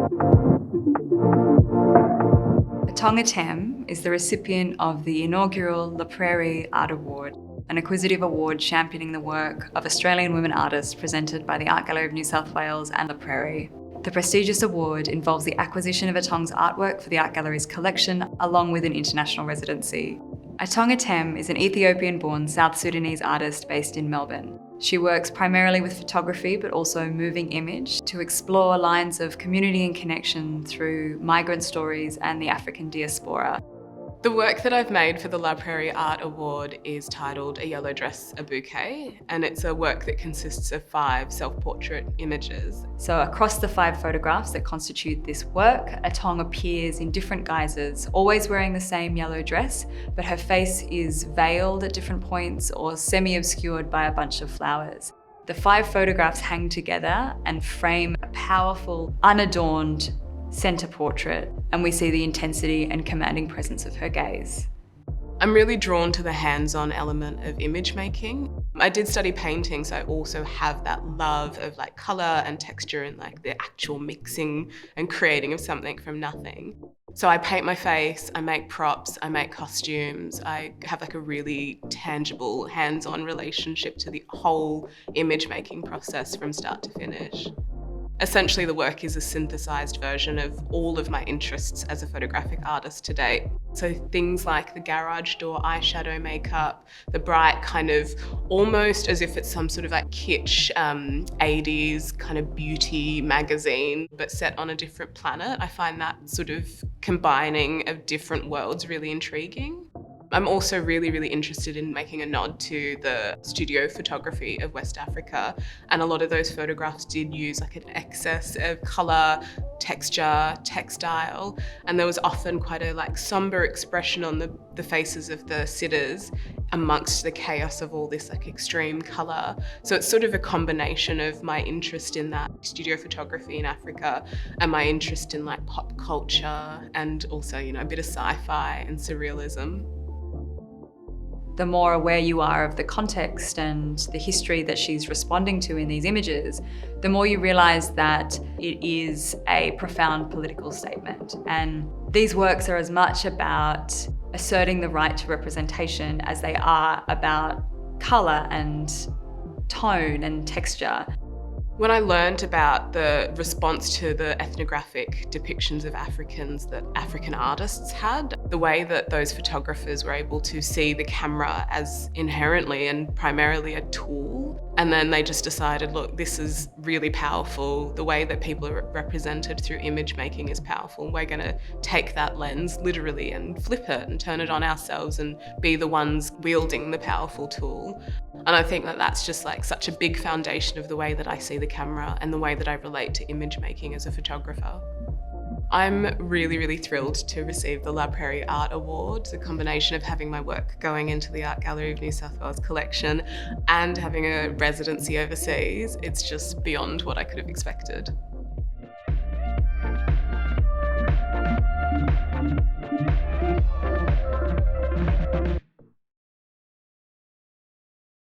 Atong Atem is the recipient of the inaugural Prairie Art Award, an acquisitive award championing the work of Australian women artists presented by the Art Gallery of New South Wales and the Prairie. The prestigious award involves the acquisition of Atong's artwork for the Art Gallery's collection, along with an international residency. Atong Atem is an Ethiopian-born South Sudanese artist based in Melbourne. She works primarily with photography, but also moving image to explore lines of community and connection through migrant stories and the African diaspora. The work that I've made for the Prairie Art Award is titled A Yellow Dress, a Bouquet, and it's a work that consists of 5 self-portrait images. So across the 5 photographs that constitute this work, Atong appears in different guises, always wearing the same yellow dress, but her face is veiled at different points or semi-obscured by a bunch of flowers. The 5 photographs hang together and frame a powerful, unadorned centre portrait, and we see the intensity and commanding presence of her gaze. I'm really drawn to the hands-on element of image making. I did study painting, so I also have that love of colour and texture and the actual mixing and creating of something from nothing. So I paint my face, I make props, I make costumes. I have a really tangible, hands-on relationship to the whole image making process from start to finish. Essentially, the work is a synthesised version of all of my interests as a photographic artist to date. So things like the garage door eyeshadow makeup, the bright almost as if it's some sort of kitsch 80s kind of beauty magazine, but set on a different planet. I find that sort of combining of different worlds really intriguing. I'm also really interested in making a nod to the studio photography of West Africa, and a lot of those photographs did use an excess of colour, texture, textile, and there was often quite a sombre expression on the faces of the sitters amongst the chaos of all this extreme colour. So it's sort of a combination of my interest in that studio photography in Africa and my interest in pop culture and also a bit of sci-fi and surrealism. The more aware you are of the context and the history that she's responding to in these images, the more you realise that it is a profound political statement. And these works are as much about asserting the right to representation as they are about colour and tone and texture. When I learned about the response to the ethnographic depictions of Africans that African artists had, the way that those photographers were able to see the camera as inherently and primarily a tool, and then they just decided, look, this is really powerful. The way that people are represented through image making is powerful. We're going to take that lens literally and flip it and turn it on ourselves and be the ones wielding the powerful tool. And I think that that's just such a big foundation of the way that I see the camera and the way that I relate to image making as a photographer. I'm really thrilled to receive the Prairie Art Award. It's a combination of having my work going into the Art Gallery of New South Wales collection and having a residency overseas. It's just beyond what I could have expected.